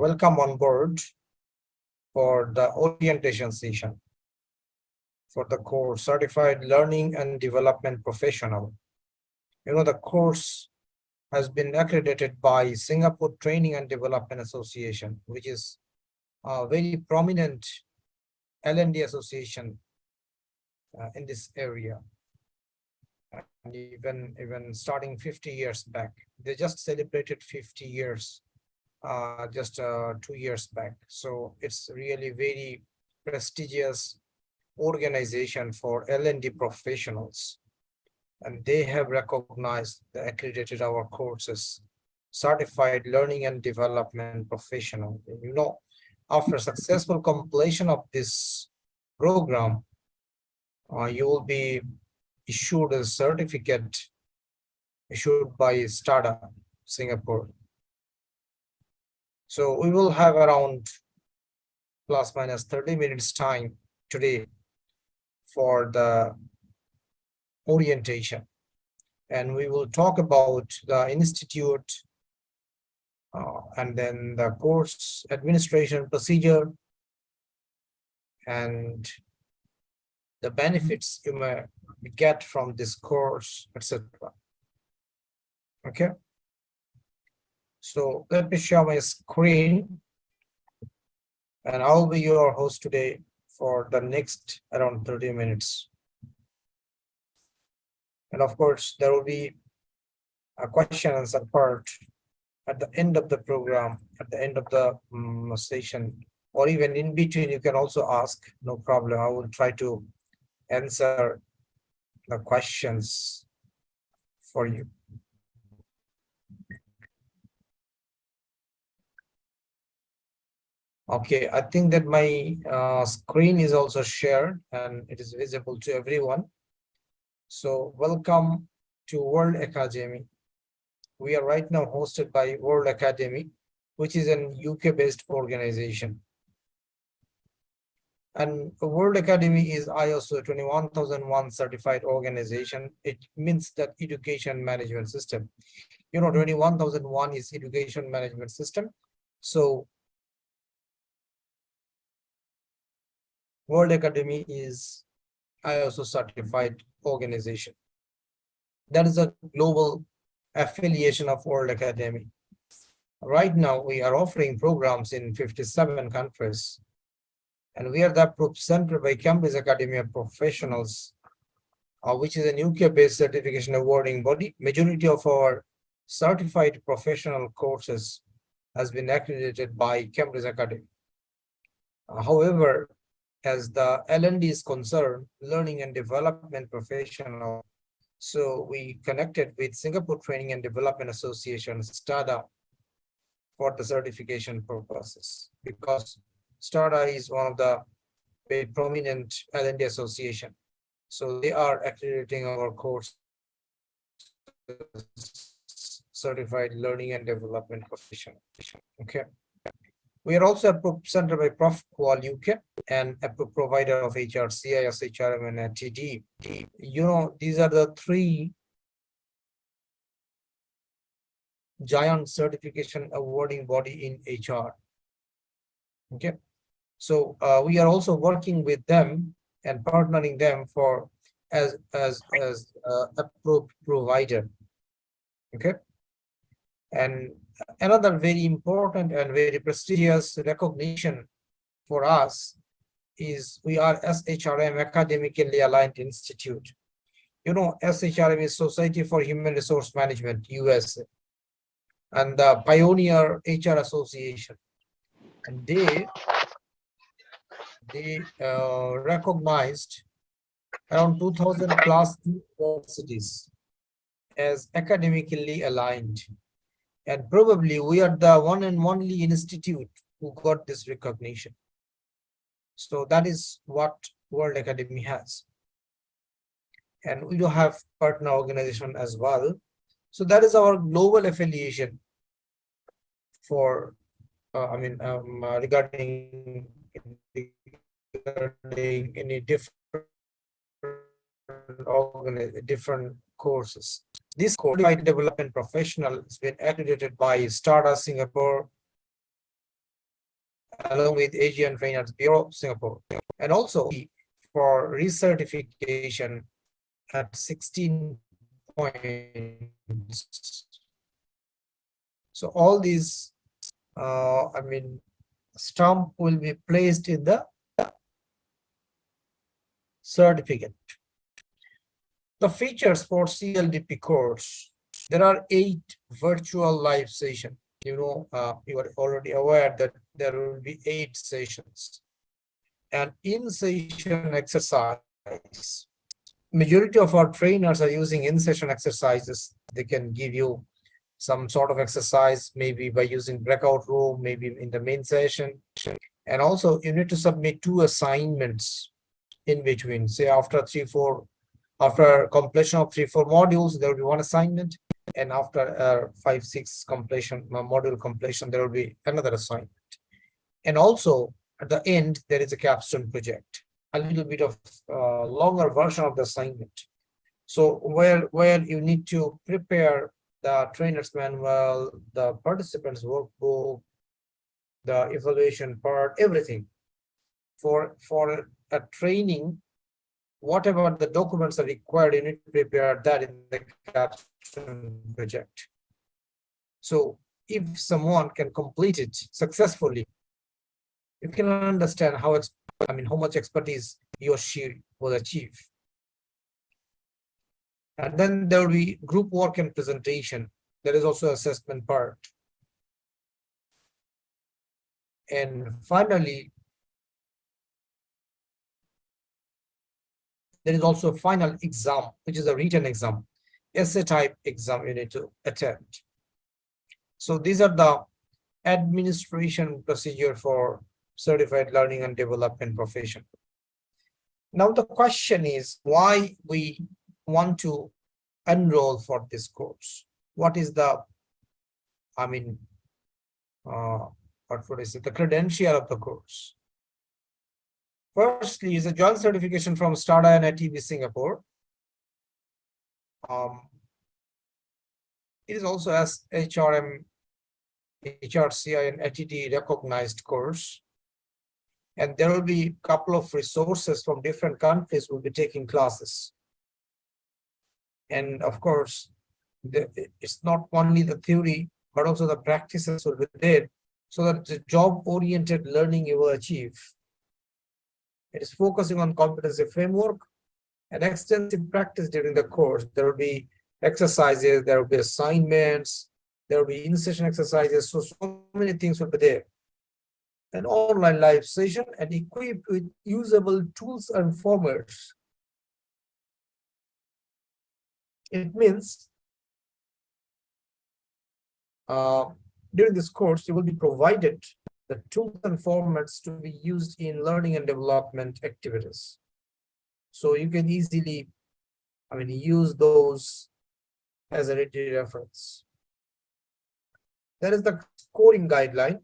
welcome on board for the orientation session for the course Certified Learning and Development Professional. The course has been accredited by Singapore Training and Development Association, which is a very prominent L&D association in this area. And even starting 50 years back, they just celebrated 50 years just 2 years back. So it's really very prestigious organization for L&D professionals, and they have recognized, accredited our courses Certified Learning and Development Professional. After successful completion of this program, you will be issued a certificate issued by STADA, Singapore. So we will have around plus minus 30 minutes time today for the orientation. And we will talk about the institute and then the course administration procedure and the benefits you may get from this course, etc. Okay. So let me share my screen, and I'll be your host today for the next around 30 minutes. And of course, there will be a question and answer part at the end of the program, at the end of the session, or even in between. You can also ask, no problem. I will try to answer the questions for you. Okay, I think that my screen is also shared and it is visible to everyone. So welcome to World Academy. We are right now hosted by World Academy, which is an UK-based organization. And World Academy is ISO 21001 certified organization. It means that education management system. 21001 is education management system. So World Academy is ISO certified organization. That is a global affiliation of World Academy. Right now, we are offering programs in 57 countries. And we are the approved center by Cambridge Academy of Professionals, which is a UK-based certification awarding body. Majority of our certified professional courses has been accredited by Cambridge Academy. However, as the L&D is concerned, learning and development professional, so we connected with Singapore Training and Development Association, STADA, for the certification purposes, because STADA is one of the very prominent L&D association. So they are accrediting our course Certified Learning and Development Professional. Okay. We are also approved center by Prof Qual UK and approved provider of HRCI, SHRM, and ATD. These are the three giant certification awarding body in HR. Okay. So we are also working with them and partnering them for as approved provider. Okay. And another very important and very prestigious recognition for us is we are SHRM Academically Aligned Institute. SHRM is Society for Human Resource Management, USA, and the Pioneer HR Association. And they recognized around 2,000 plus universities as academically aligned. And probably we are the one and only institute who got this recognition. So that is what World Academy has. And we do have partner organization as well. So that is our global affiliation for, regarding any different courses. This Certified Development Professional has been accredited by STADA Singapore along with Asian Trainers Bureau, Singapore, and also for recertification at 16 points. So all these, stamp will be placed in the certificate. The features for CLDP course, there are 8 virtual live sessions. You are already aware that there will be 8 sessions. And in-session exercise, majority of our trainers are using in-session exercises. They can give you some sort of exercise, maybe by using breakout room, maybe in the main session. And also you need to submit 2 assignments in between. Say after completion of 3-4 modules, there will be 1 assignment. And after 5-6 module completion, there will be another assignment. And also at the end, there is a capstone project, a little bit of longer version of the assignment. So where you need to prepare the trainer's manual, the participants workbook, the evaluation part, everything for a training. Whatever the documents are required, you need to prepare that in the capstone project. So if someone can complete it successfully, you can understand how much expertise he or she will achieve. And then there will be group work and presentation. There is also assessment part. And finally, there is also a final exam, which is a written exam, essay type exam you need to attend. So these are the administration procedure for certified learning and development profession. Now the question is why we want to enroll for this course. What is the, the credential of the course? Firstly, is a joint certification from STADA and ATD Singapore. It is also as HRCI and ATD recognized course. And there will be a couple of resources from different countries will be taking classes. And of course, it's not only the theory, but also the practices will be there, so that the job-oriented learning you will achieve. It is focusing on competency framework and extensive practice during the course. There will be exercises, there will be assignments, there will be in-session exercises, so many things will be there. An online live session and equipped with usable tools and formats. It means during this course, you will be provided the tools and formats to be used in learning and development activities. So you can easily, use those as a ready reference. There is the scoring guideline.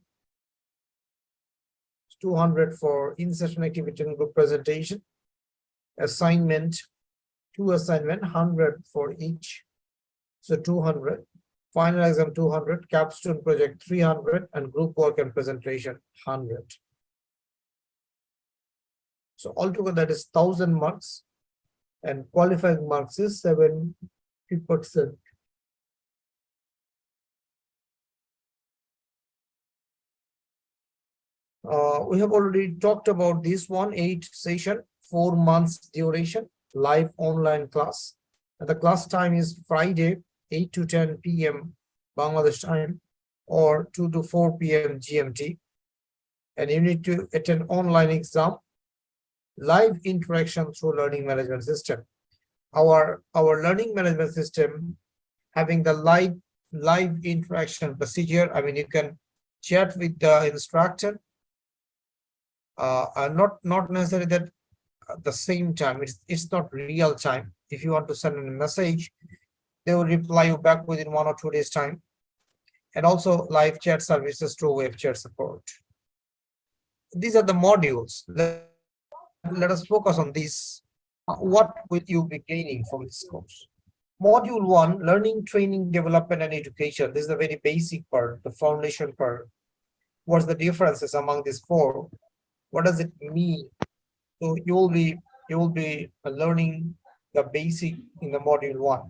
200 for in-session activity and group presentation. Assignment, 2 assignment, 100 for each. So 200. Final exam 200, capstone project 300, and group work and presentation 100. So altogether that is 1000 marks, and qualifying marks is 70%. We have already talked about this one, 8 session, 4 months duration, live online class. And the class time is Friday, 8 to 10 p.m. Bangladesh time, or 2 to 4 p.m. GMT. And you need to attend online exam, live interaction through learning management system. Our learning management system having the live interaction procedure. You can chat with the instructor. Not necessarily that at the same time. It's not real time. If you want to send a message, they will reply you back within 1 or 2 days time. And also live chat services through web chat support. These are the modules. Let us focus on this. What will you be gaining from this course? Module 1, learning, training, development, and education. This is the very basic part, the foundation part. what's the differences among these four, what does it mean. So you will be learning the basic in the module 1.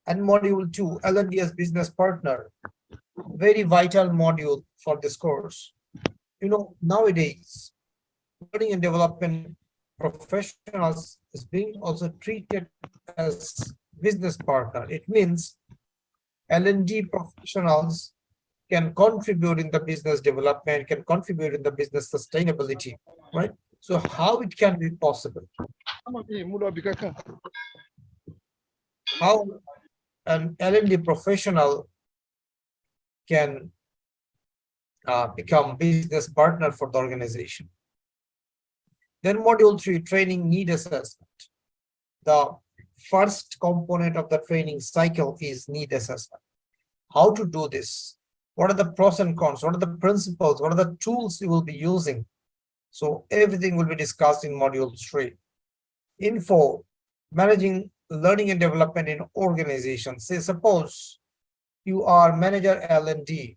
And module 2, L&D as business partner, very vital module for this course. You know, nowadays learning and development professionals is being also treated as business partner. It means L&D professionals can contribute in the business development, can contribute in the business sustainability, right? So how it can be possible? How an L&D professional can become business partner for the organization. Then module 3, training need assessment. The first component of the training cycle is need assessment. How to do this? What are the pros and cons? What are the principles? What are the tools you will be using? So everything will be discussed in module 3. Info, managing learning and development in organizations. Say suppose you are manager L&D.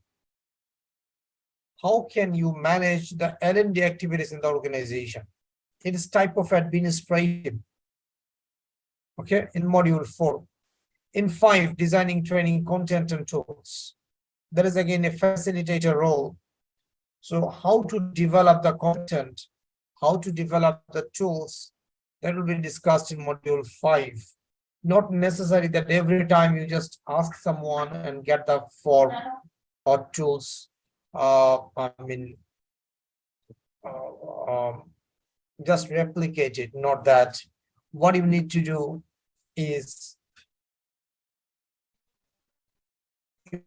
How can you manage the L&D activities in the organization? It is type of administrative. Okay, in module 4. In 5, designing training content and tools. There is again a facilitator role. So how to develop the content, how to develop the tools, that will be discussed in module 5. Not necessary that every time you just ask someone and get the form or tools. Just replicate it, not that. What you need to do is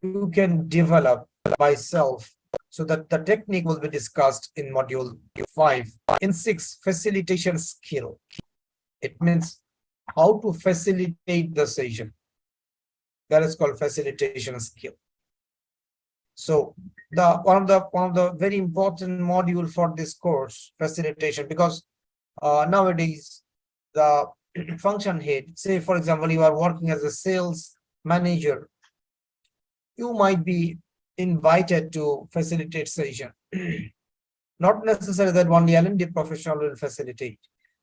you can develop by self, so that the technique will be discussed in module 5. In 6, facilitation skill. It means how to facilitate the session. That is called facilitation skill. So one of the very important module for this course, facilitation, because nowadays the function head, say for example you are working as a sales manager, you might be invited to facilitate session. Not necessarily that only L&D professional will facilitate.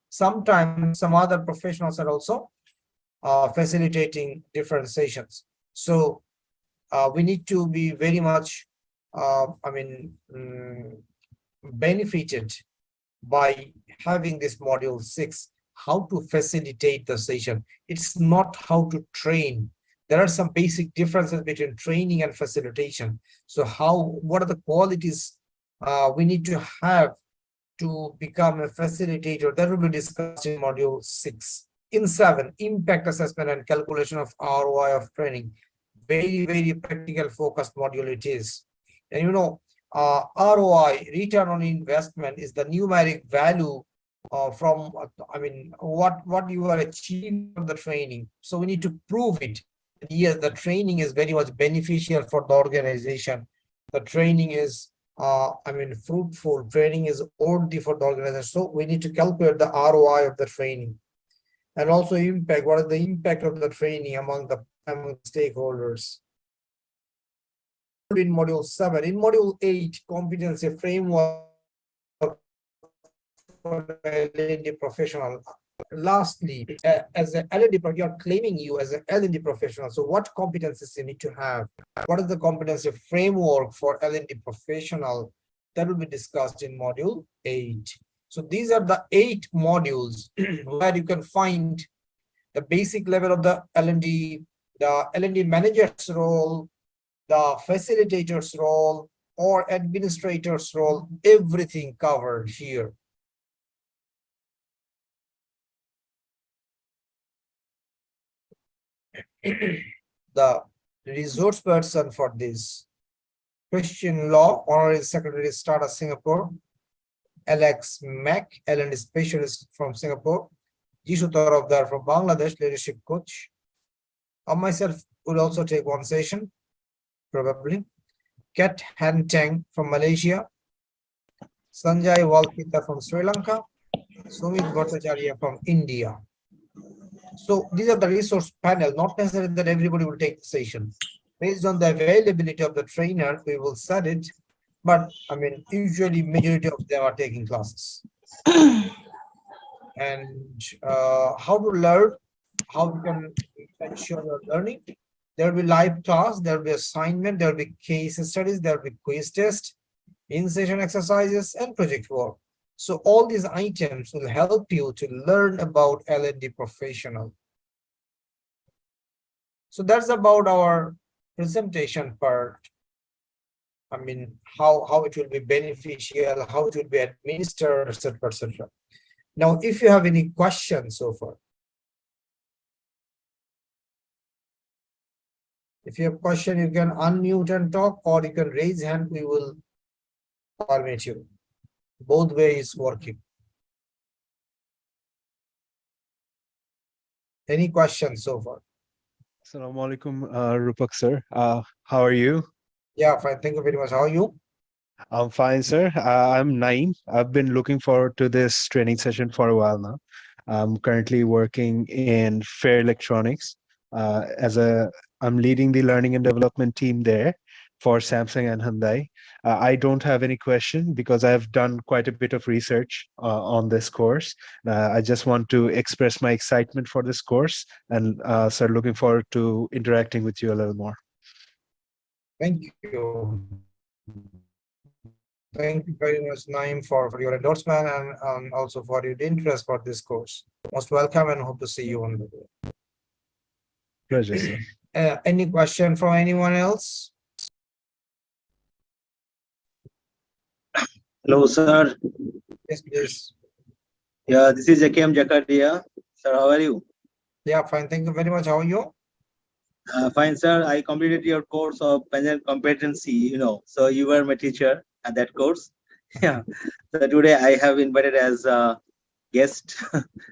Sometimes some other professionals are also facilitating different sessions. So we need to be very much benefited by having this module 6, how to facilitate the session. It's not how to train. There are some basic differences between training and facilitation. So what are the qualities we need to have to become a facilitator? That will be discussed in module 6. In 7, impact assessment and calculation of ROI of training. Very, very practical focused module it is. And you know, ROI, return on investment, is the numeric value from what you are achieving from the training. So we need to prove it. Yes, the training is very much beneficial for the organization. The training is fruitful. Training is worthy for the organization. So we need to calculate the ROI of the training. And also impact. What is the impact of the training among stakeholders? In module 7. In module 8, competency framework for L&D professional. Lastly, as an L&D, you are claiming you as an L&D professional. So what competencies you need to have? What is the competency framework for L&D professional? That will be discussed in module 8. So these are the 8 modules where you can find the basic level of the L&D, the L&D manager's role, the facilitator's role, or administrator's role, everything covered here. The resource person for this: Christian Law, Honorary Secretary, STADA, Singapore; Alex Mack, L&D Specialist from Singapore; Jishu Tarafdar from Bangladesh, Leadership Coach. Myself will also take one session, probably. Kat Hantang from Malaysia; Sanjay Walpita from Sri Lanka; Sumit Bhattacharya from India. So these are the resource panel. Not necessarily that everybody will take the session. Based on the availability of the trainer, we will set it. but I mean, usually majority of them are taking classes. And how to learn, how we can ensure your learning. There will be live class, there will be assignment, there will be case studies, there will be quiz test, in-session exercises, and project work. So all these items will help you to learn about L&D professional. So that's about our presentation part. I mean, how it will be beneficial, how it will be administered, etc., etc. Now, if you have any questions so far, if you have question, you can unmute and talk, or you can raise hand. We will permit you. Both ways working. Any questions so far? Assalamu alaikum, Rupak sir. How are you? Yeah, fine. Thank you very much. How are you? I'm fine, sir. I'm Naeem. I've been looking forward to this training session for a while now. I'm currently working in Fair Electronics I'm leading the learning and development team there for Samsung and Hyundai. I don't have any question because I've done quite a bit of research on this course. I just want to express my excitement for this course and sir, looking forward to interacting with you a little more. Thank you. Thank you very much, Naeem, for your endorsement and also for your interest for this course. Most welcome and hope to see you on the day. Pleasure, sir. Any question from anyone else? Hello, sir. Yes, please. Yeah, this is Jakim Jakaria. Sir, how are you? Yeah, fine. Thank you very much. How are you? Fine, sir. I completed your course of panel competency, so you were my teacher at that course. Yeah. So today I have invited as a guest.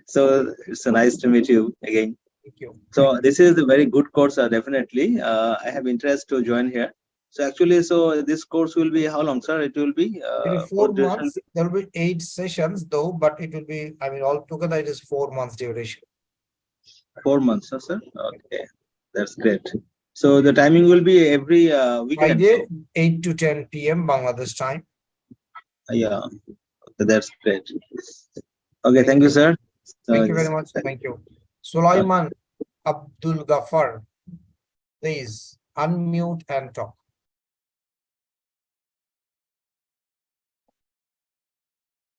So it's nice to meet you again. Thank you. So this is a very good course, definitely. I have interest to join here. So actually, so this course will be how long, sir? It will be 4 months. There will be 8 sessions though, but it will be, I mean, altogether it is 4 months duration. 4 months, huh, sir? Okay, that's great. So the timing will be every weekend. Friday, 8 to 10 p.m. Bangladesh time. Yeah, okay, that's great. Okay, thank you, sir. Thank you very much. Thank you. Sulaiman Abdul Ghaffar, please unmute and talk.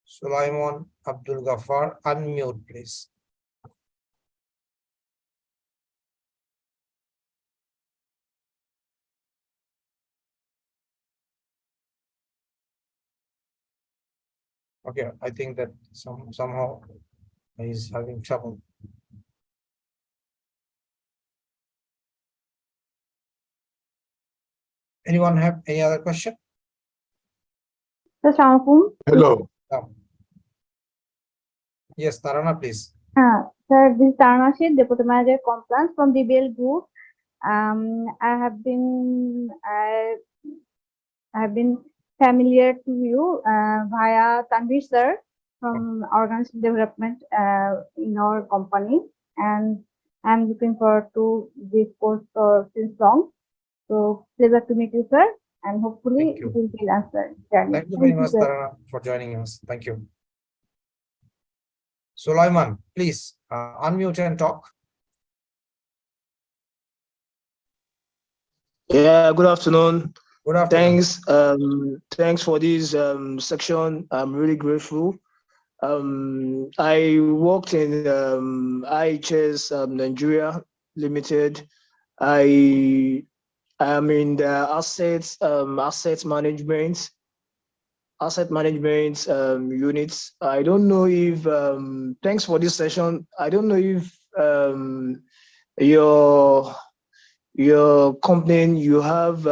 Sulaiman Abdul Ghaffar, unmute, please. Okay, I think that somehow he's having trouble. Anyone have any other question? Hello. Yes, Tarana, please. Sir, this is Tarana Sheikh, Deputy Manager Compliance from the BL Group. I have been familiar to you via Tanvir sir from organization development in our company, and I'm looking forward to this course since long. So pleasure to meet you, sir, and hopefully it will be answered. Thank you very much, Tarana, for joining us. Thank you. Sulaiman, please unmute and talk. Yeah, good afternoon. Good afternoon. Thanks for this section. I'm really grateful. I worked in IHS Nigeria Limited. I am in the asset management units. I don't know if thanks for this session. I don't know if your company, you have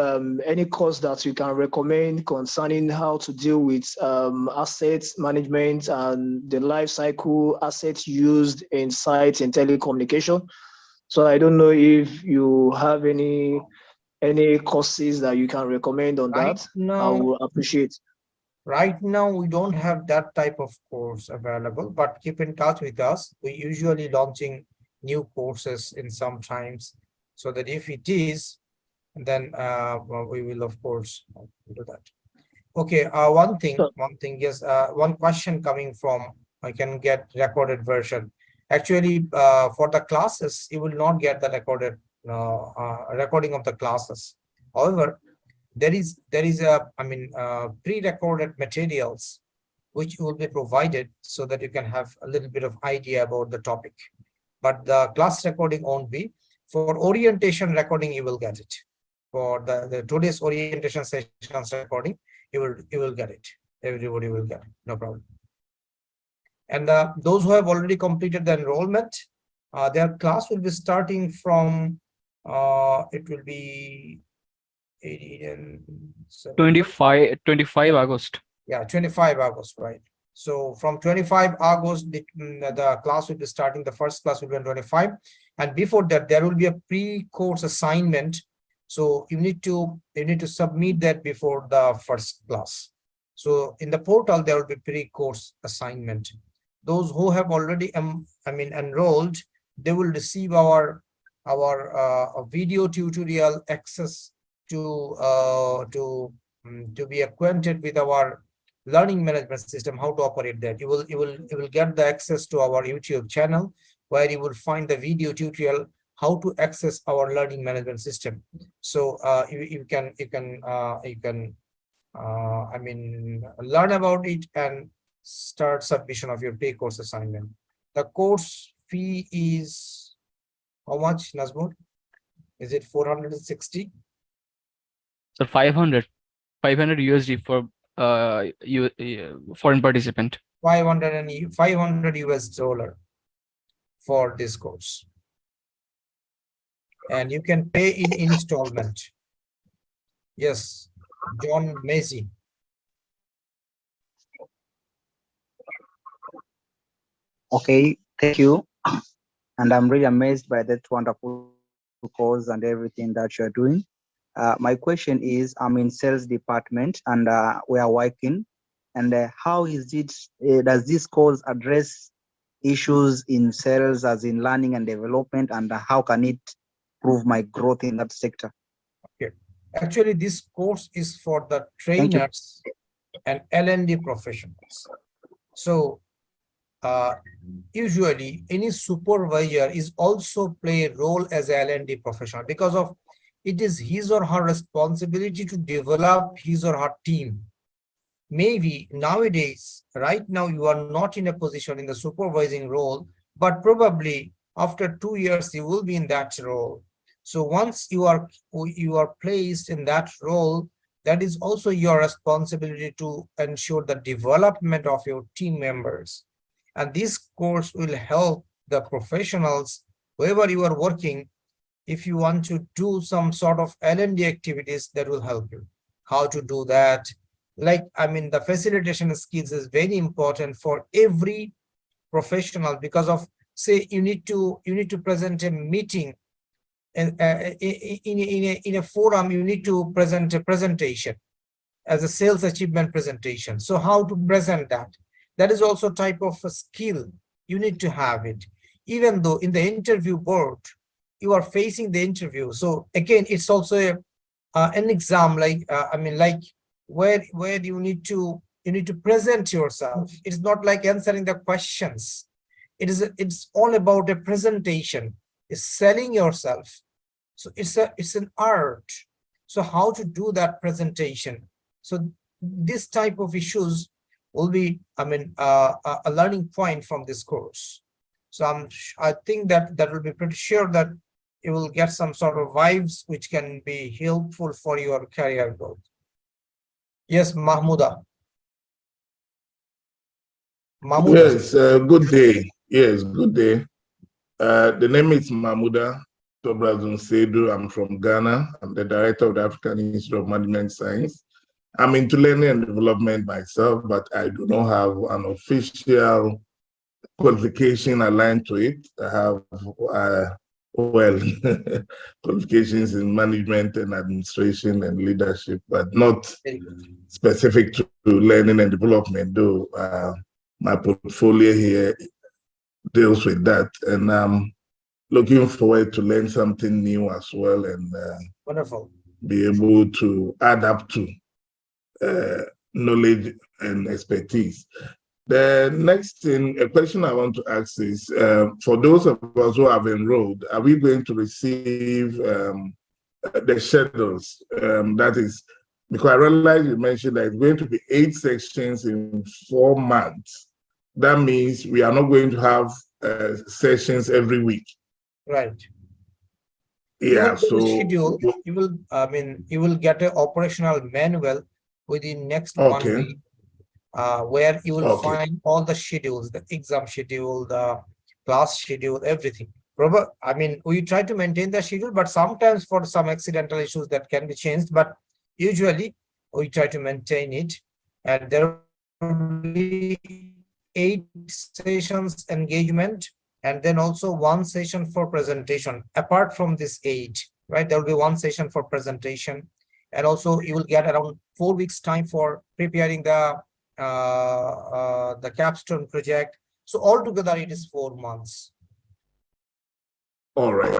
any course that you can recommend concerning how to deal with assets management and the life cycle assets used in site and telecommunication. So I don't know if you have any courses that you can recommend on that. I will appreciate. Right now, we don't have that type of course available, but keep in touch with us. We usually launching new courses in some times, so that if it is, then we will of course do that. Okay, one thing is one question coming from, I can get recorded version. Actually, for the classes, you will not get the recording of the classes. However, there is a, pre-recorded materials which will be provided so that you can have a little bit of idea about the topic. But the class recording won't be. For orientation recording, you will get it. For the today's orientation sessions recording, you will get it. Everybody will get it, no problem. And those who have already completed the enrollment, their class will be starting from it will be 25 August. Yeah, 25 August, right? So from 25 August, the class will be starting. The first class will be on 25, and before that, there will be a pre-course assignment. So you need to submit that before the first class. So in the portal, there will be pre-course assignment. Those who have already enrolled, they will receive our video tutorial access to be acquainted with our learning management system, how to operate that. You will get the access to our YouTube channel, where you will find the video tutorial how to access our learning management system. So you can learn about it and start submission of your pre-course assignment. The course fee is how much, Nazmur? Is it 460? So 500 USD for foreign participant. 500 US dollar for this course, and you can pay in installment. Yes, John Macy. Okay, thank you. And I'm really amazed by that wonderful course and everything that you're doing. My question is, I'm in sales department and we are working. And how is it, does this course address issues in sales as in learning and development, and how can it prove my growth in that sector? Okay, actually this course is for the trainers and L&D professionals. So usually any supervisor is also play a role as a L&D professional, because of it is his or her responsibility to develop his or her team. Maybe nowadays, right now, you are not in a position in the supervising role, but probably after 2 years, you will be in that role. So once you are placed in that role, that is also your responsibility to ensure the development of your team members. And this course will help the professionals, wherever you are working. If you want to do some sort of L&D activities, that will help you. How to do that? Like, the facilitation skills is very important for every professional, because of, say, you need to present a meeting, and in a forum, you need to present a presentation as a sales achievement presentation. So how to present that? That is also a type of a skill. You need to have it, even though in the interview board, you are facing the interview. So again, it's also an exam, like where you need to present yourself. It's not like answering the questions. It's all about a presentation. It's selling yourself. So it's an art. So how to do that presentation? So this type of issues will be a learning point from this course. So I think that will be pretty sure that you will get some sort of vibes which can be helpful for your career growth. Yes, Mahmuda. Yes, good day. Yes, good day. The name is Mahmuda Tobrazun Sedu. I'm from Ghana. I'm the director of the African Institute of Management Science. I'm into learning and development myself, but I do not have an official qualification aligned to it. I have qualifications in management and administration and leadership, but not specific to learning and development, though my portfolio here deals with that. And I'm looking forward to learn something new as well, and wonderful, be able to add up to knowledge and expertise. The next thing, a question I want to ask is, for those of us who have enrolled, are we going to receive the schedules? That is, because I realize you mentioned that it's going to be 8 sections in 4 months. That means we are not going to have sessions every week. Right. Yeah, So so schedule, you will, you will get an operational manual within next 1 okay, week, where you will okay, find all the schedules, the exam schedule, the class schedule, everything. We try to maintain the schedule, but sometimes for some accidental issues that can be changed, but usually we try to maintain it. And there will be 8 sessions engagement, and then also 1 session for presentation. Apart from this 8, right, there will be 1 session for presentation, and also you will get around 4 weeks time for preparing the Capstone project. So altogether it is 4 months. all right.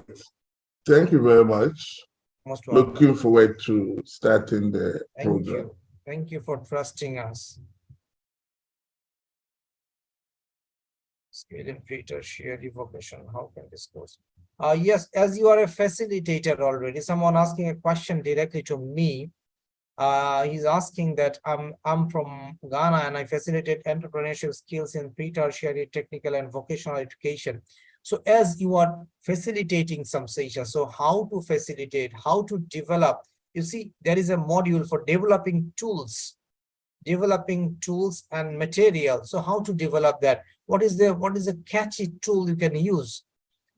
Thank you very much. Most welcome. Looking forward to starting the Thank program. you. Thank you for trusting us. Skill in tertiary vocation, how can this go? Yes, as you are a facilitator already, someone asking a question directly to me. He's asking that I'm from Ghana and I facilitate entrepreneurship skills in pre-tertiary technical and vocational education. So as you are facilitating some sessions, so how to facilitate, how to develop, you see, there is a module for developing tools and material. So how to develop that? What is a catchy tool you can use?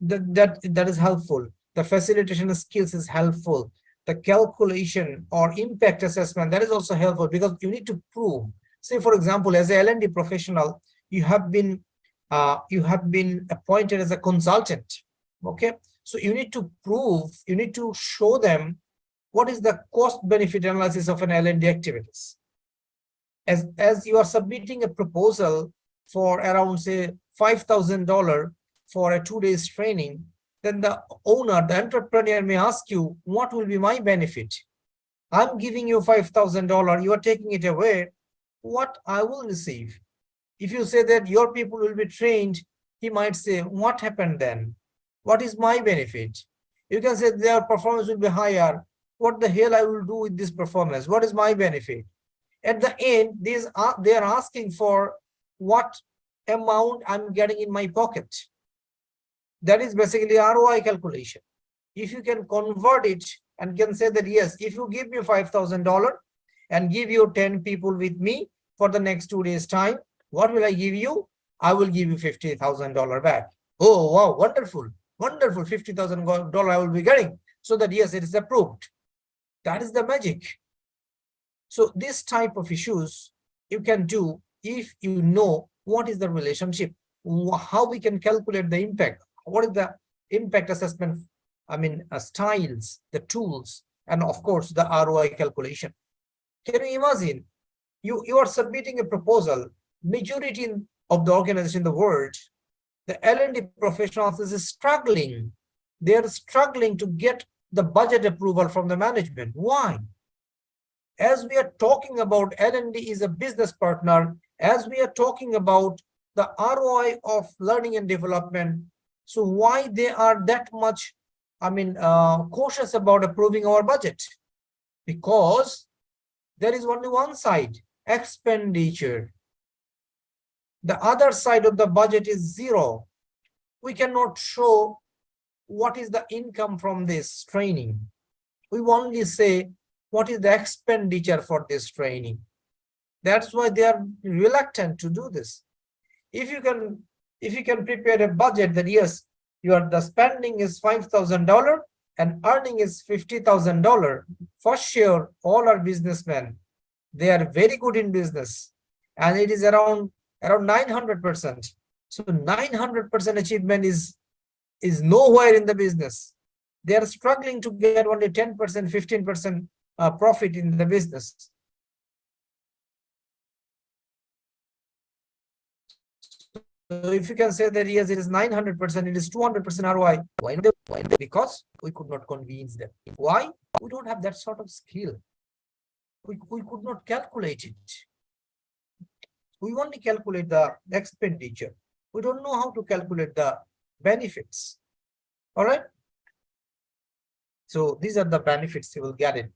That is helpful. The facilitation skills is helpful. The calculation or impact assessment, that is also helpful, because you need to prove. Say, for example, as a L&D professional, you have been appointed as a consultant. Okay, so you need to prove, you need to show them what is the cost benefit analysis of an L&D activities. As you are submitting a proposal for around, say, $5,000 for a 2 days training, then the owner, the entrepreneur may ask you, what will be my benefit? I'm giving you $5,000, you are taking it away, what I will receive? If you say that your people will be trained, he might say, what happened then? What is my benefit? You can say their performance will be higher. What the hell I will do with this performance? What is my benefit? At the end, they are asking for what amount I'm getting in my pocket. That is basically ROI calculation. If you can convert it and can say that, yes, if you give me $5,000 and give you 10 people with me for the next 2 days time, what will I give you? I will give you $50,000 back. Oh, wow, wonderful, wonderful, $50,000 I will be getting. So that, yes, it is approved. That is the magic. So this type of issues you can do if you know what is the relationship, how we can calculate the impact, what is the impact assessment, styles, the tools, and of course the ROI calculation. Can you imagine, you are submitting a proposal, majority of the organization in the world, the L&D professionals is struggling. They are struggling to get the budget approval from the management. Why? As we are talking about L&D is a business partner, as we are talking about the ROI of learning and development, so why they are that much, cautious about approving our budget? Because there is only one side, expenditure. The other side of the budget is zero. We cannot show what is the income from this training. We only say, what is the expenditure for this training? That's why they are reluctant to do this. If you can prepare a budget that, yes, the spending is $5,000 and earning is $50,000, for sure, all are businessmen. They are very good in business, and it is around 900%. So 900% achievement is nowhere in the business. They are struggling to get only 10%, 15% profit in the business. So if you can say that, yes, it is 900%, it is 200% ROI. Why not? Because we could not convince them. Why? We don't have that sort of skill. we could not calculate it. We only calculate the expenditure. We don't know how to calculate the benefits. All right. So these are the benefits you will get it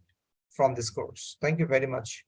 from this course. Thank you very much.